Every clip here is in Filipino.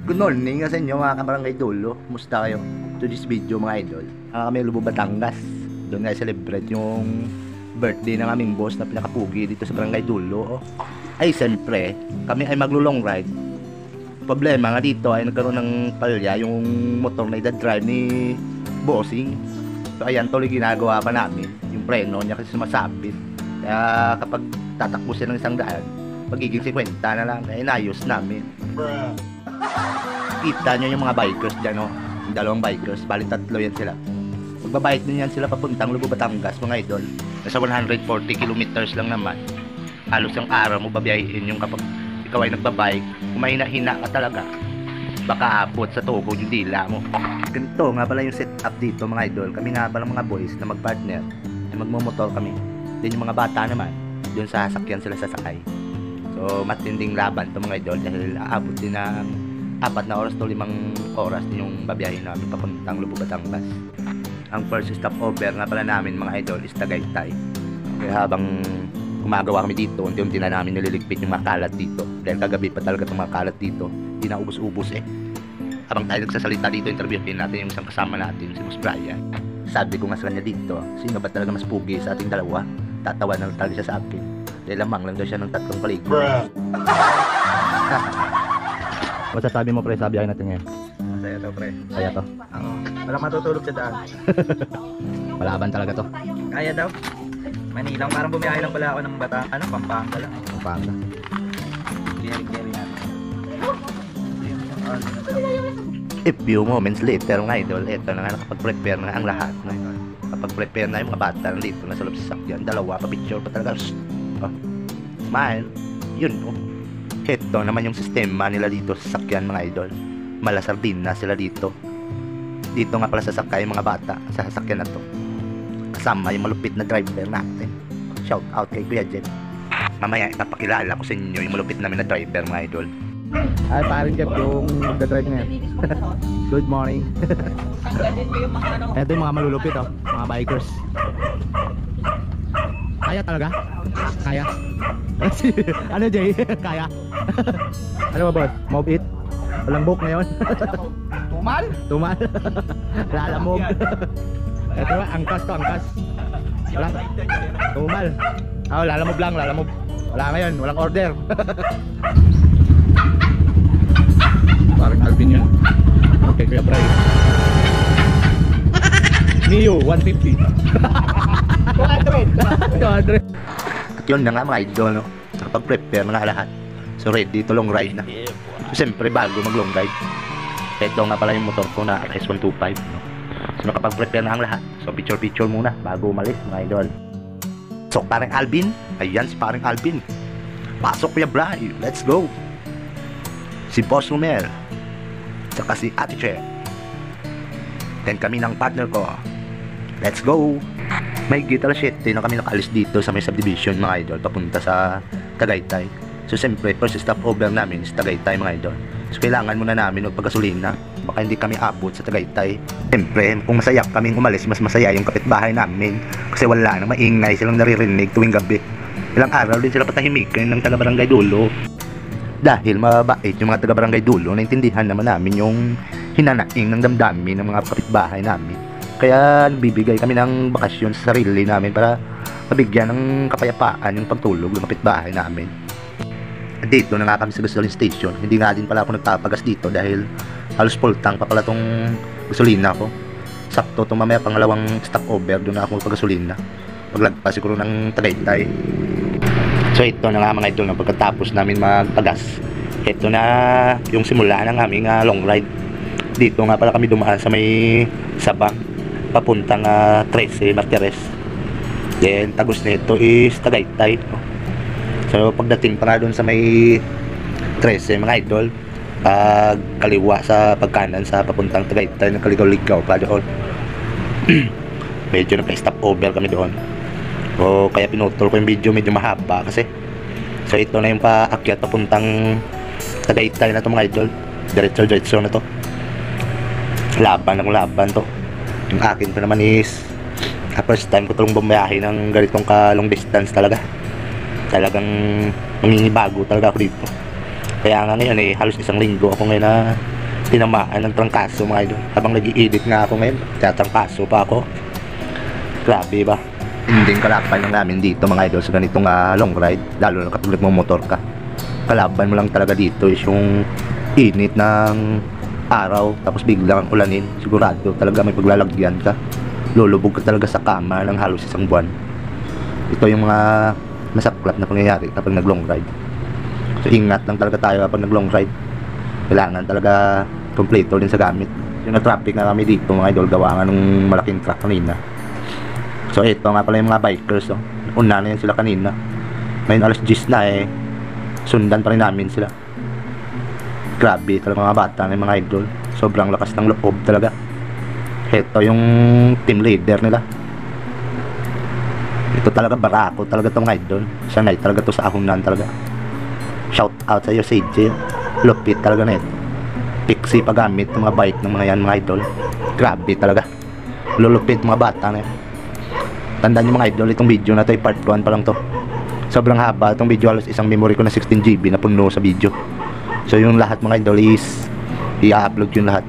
Good morning sa inyo mga kabarangay Dulo. Musta kayo? To this video mga idol, kami Lubo Batangas. Doon nga celebrate yung birthday ng aming boss na pinakapugi dito sa barangay Dulo. Ay siyempre, kami ay maglo-long ride. Problema nga dito ay nagkaroon ng palya yung motor na i-drive ni Bossing. So ayan, tuloy ginagawa pa namin. Yung preno niya kasi sumasabit. Kaya kapag tatakbo siya ng isang daan, magiging 50 na lang. Kaya inayos namin. Kita nyo yung mga bikers dyan, no? Yung dalawang bikers, bali tatlo yan sila. Magbabike din yan sila papuntang Lubo Batangas, mga idol. Nasa 140 kilometers lang naman. Halos yung araw mo babiyahin yung kapag ikaw ay nagbabike. Kung may hina ka talaga, baka abot sa tuhod yung dila mo. Ganito nga pala yung setup dito, mga idol. Kami nga pala mga boys na magpartner, ay magmumotor kami. Then yung mga bata naman, doon sa sasakyan sila sasakay. So matinding laban to mga idol dahil aabot din ng 4 na oras to 5 oras din yung babiyahin namin papuntang Lubo Batangas. Ang first stop over nga pala namin mga idol is Tagaytay. Kaya habang gumagawa kami dito, unti-unti na namin nililigpit yung mga kalat dito. Dahil kagabi pa talaga itong mga kalat dito, hindi na ubos-ubos eh. Habang tayo nagsasalita dito, interviewin natin yung isang kasama natin, si Boss Brian. Sabi ko nga sa kanya dito, sino ba talaga mas pugi sa ating dalawa? Tatawa na talaga siya sa akin. Dahil lamang lang daw siya ng 3 paligid. Masasabi mo pre sa biyahe natin ngayon? Masaya to pre. Kaya to? Oo. Walang matutulog sa daan. Malaban talaga to. Kaya daw. Manilang parang bumiyahe lang pala ako ng Pampanga lang. Pampanga. Clearing natin. A few moments later mga idol, eto na nga nakapag-prepare na ang lahat. Kapag-prepare na yung mga bata nandito na sa loob sa sakyan. Dalawa pa picture pa talaga. Oh. Smile. Yun oh. Ito naman yung sistema nila dito sa sakyan mga idol. Malasardin na sila dito. Dito nga pala sasakay mga bata sa sasakyan na to. Kasama yung malupit na driver natin. Shout out kay Kuya Jeff. Mamaya ipapakilala ko sa inyo yung malupit namin na driver mga idol. Ay paring Jeff yung magdadrive ngayon. Good morning. Ito yung mga malulupit oh, mga bikers. Kaya talaga? Kaya? Ano Jay? Kaya? Ano ba boss? Move it? Walang book ngayon? Tumal? Tumal? Lalamog. Ito ba? Angkas to, angkas. Wala? Tumal. Oh, lalamog lang, lalamog. Wala ngayon, walang order. Parang Alvin yun. Okay, Kuya Bray. Mio, 150. 200. At yun na nga mga idol, no? Nakapag-prepare na nga lahat. So ready to long ride na. So siyempre bago mag long ride, ito nga pala yung motor ko na S125, no? So nakapag-prepare na ang lahat. So picture muna bago umalis mga idol. So parang Alvin, ayan si parang Alvin. Pasok Kuya Bray, let's go. Si Boss Romel, saka si Ate Che. Then kami ng partner ko. Let's go. May gitara 7 na kami nakaalis dito sa may subdivision mga idol papunta sa Tagaytay. So siyempre first stop over namin is Tagaytay mga idol. So kailangan muna namin magpagasolina, baka hindi kami abot sa Tagaytay. Siyempre kung masaya kaming umalis, mas masaya yung kapitbahay namin kasi wala nang maingay silang naririnig tuwing gabi. Ilang araw din sila patahimikin ng taga-barangay Dulo. Dahil mabait yung mga taga-barangay Dulo, naintindihan naman namin yung hinanaing ng damdamin ng mga kapitbahay namin. Kaya bibigay kami ng bakasyon sa sarili namin para mabigyan ng kapayapaan yung pagtulog ng kapitbahay namin. At dito na nga kami sa gasoline station. Hindi nga din pala ako nagpapagas dito dahil halos full tank pa pala tong gasolina ko. Sakto itong mamaya pangalawang stopover, doon na ako magpagasolina. Paglagpas siguro ng Tagaytay. So ito na nga mga idol, pagkatapos namin magpagas, ito na yung simula ng aming long ride. Dito nga pala kami dumaan sa may Sabang papuntang 13 Martires. Then tagos nito is Tagaytay. So pagdating pa doon sa may 13 mga idol, kaliwa sa pagkanan sa papuntang Tagaytay, nagkaligaw-ligaw pa doon. Medyo nagka-stop over kami doon. O kaya pinutol ko yung video, medyo mahaba kasi. So ito na yung paakyat papuntang Tagaytay na to mga idol. Diretso na to. Laban to. Yung akin pa naman is first time ko itong bumiyahe ng ganitong ka long distance talaga. Talagang mangingibago talaga ako dito. Kaya nga ngayon halos isang linggo ako ngayon na tinamaan ng trangkaso mga idol. Habang nag-i-edit nga ako ngayon, tatrangkaso pa ako. Grabe ba? Hindi kalaban lang namin dito mga idol sa ganitong long ride, lalo na kapag nagmamotor ka. Kalaban mo lang talaga dito is yung init ng araw, tapos biglang ulanin. Sigurado talaga may paglalagyan ka. Lulubog ka talaga sa kama ng halos isang buwan. Ito yung mga masaklap na pangyayari kapag nag-long ride. So ingat lang talaga tayo kapag nag-long ride. Kailangan talaga kompleto din sa gamit. Yung na-traffic na kami dito mga idol, gawa nga nung malaking truck kanina. So ito nga pala yung mga bikers, oh. Una na yan sila kanina. Ngayon alas 10 na eh, sundan pa rin namin sila. Grabe talaga mga bata ng mga idol. Sobrang lakas ng loob talaga. Ito yung team leader nila. Ito talaga barako talaga tong idol. Sanay talaga to sa ahunan talaga. Shout out sa iyo CJ. Lupit talaga na ito. Pixie paggamit ng mga bike ng mga yan mga idol. Grabe talaga. Lulupit mga bata na yan. Tandaan nyo mga idol, itong video na to ay part 1 pa lang to. Sobrang haba itong video, halos isang memory ko na 16GB na puno sa video. So yung lahat mga idol is i-upload yung lahat.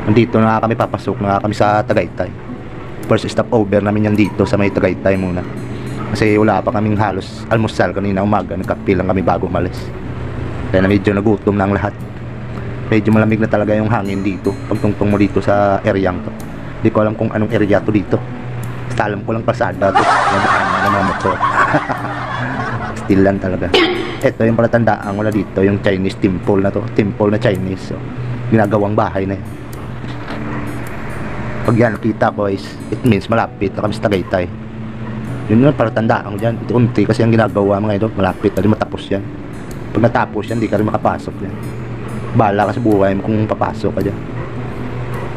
Nandito na kami, papasok na kami sa Tagaytay. First stop over namin yan dito sa may Tagaytay muna. Kasi wala pa kaming halos almusal kanina umaga, nagkape lang kami bago umalis. Kaya na medyo nagutom na ang lahat. Medyo malamig na talaga yung hangin dito pagtungtong mo dito sa area to. Hindi ko alam kung anong area to dito. Basta alam ko lang pasada to. Yung daanan ng mga motor. Still lang talaga. Ito yung palatandaan ko na dito, yung Chinese temple na to. Temple na Chinese. So, ginagawang bahay na yan. Pag yan nakita ko is, it means malapit na kami sa Tagaytay. Yun yung palatandaan ko dyan. Ito unti kasi ang ginagawa mga idol. Malapit na rin matapos yan. Pag natapos yan, di ka rin makapasok yan. Bahala ka sa buhay mo kung papasok ka dyan.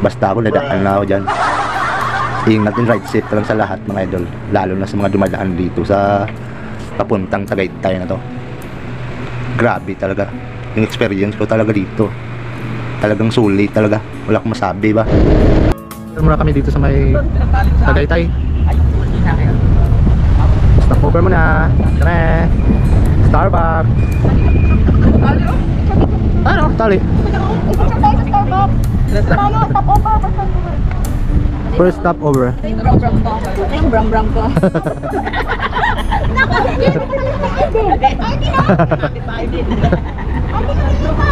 Basta ako nadaan na ako dyan. Ingat din, ride safe lang sa lahat mga idol. Lalo na sa mga dumadaan dito sa papuntang Tagaytay na to. Grabe talaga. Yung experience ko talaga dito. Talagang sulit talaga. Wala akong masabi ba. Muna kami dito sa may Tagaytay. Stop over muna. Tara. Starbucks. Ano? Tali. First stop over. Yung bram-bram ko.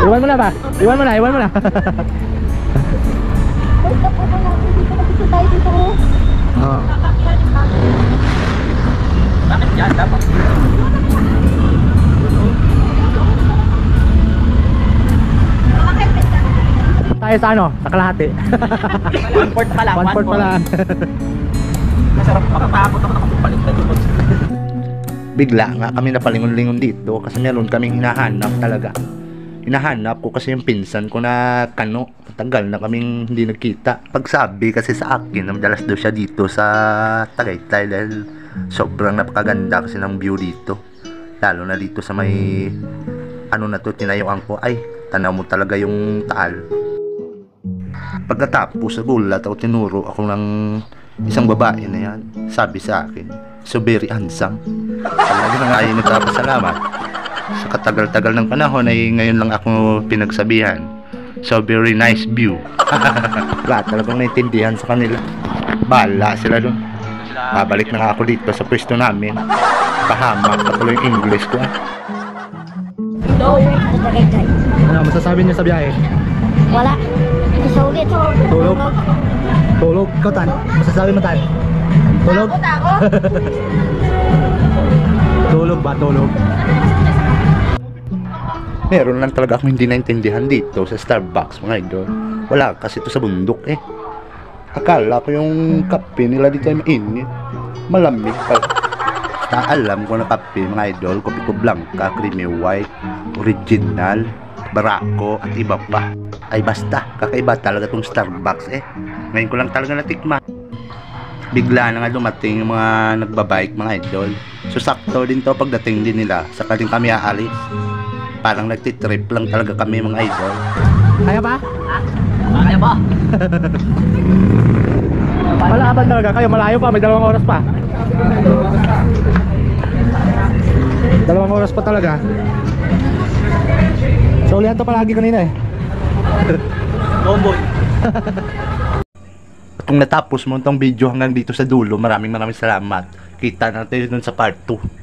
Iwan mo na ba? Iwan mo na. First stop over natin dito kasi tayo dito. Oo. Bakit yan? Dapat. Tayo sa ano? Sa kalahati. 1/4 pa lang. 1/4 pa lang. Masarap makapabot ako nakapagpalit na dito. Bigla nga kami napalingon-lingon dito kasi meron kaming hinahanap talaga. Hinahanap ko kasi yung pinsan ko na Kano. Tagal na kaming hindi nagkita. Pagsabi kasi sa akin, madalas daw siya dito sa Tagaytay dahil sobrang napakaganda kasi ng view dito. Lalo na dito sa may ano na to, tinayuan ko. Ay, tanaw mo talaga yung Taal. Pagkatapos sa gulat ako, tinuro ako ng isang babae na yan. Sabi sa akin, so very handsome. Talaga na nga ay nagpapasalamat. Sa katagal-tagal ng panahon ay ngayon lang ako pinagsabihan. So very nice view. Wala talagang naintindihan sa kanila. Bahala sila dun. Babalik na nga ako dito sa pwesto namin. Pahamak patuloy yung English ko. Ano masasabi niyo sa biyahe? Wala. Isa ulit. Tulog. Tulog. Ikaw Tan, masasabi mo Tan? Tulog? Takot. Tulog ba? Tulog. Meron lang talaga akong hindi naintindihan dito sa Starbucks mga idol. Wala kasi ito sa bundok eh. Akala ko yung kape nila dito ay mainit. Malamig pala. Alam ko na kape mga idol, kopi ko blanca, creamy white, original, barako at iba pa. Ay basta, kakaiba talaga tong Starbucks eh. Ngayon ko lang talaga natikman. Bigla na nga dumating yung mga nagbabike mga idol. So sakto din to pagdating din nila, saka din kami aalis. Parang nagtitrip lang talaga kami mga idol. Kaya ba? Kaya ba? Malaban talaga kayo, malayo pa, may 2 oras pa. 2 oras pa talaga. So ulihan to palagi kanina eh. Tomboy. At kung natapos mo itong video hanggang dito sa dulo, maraming salamat. Kita natin dun sa part 2.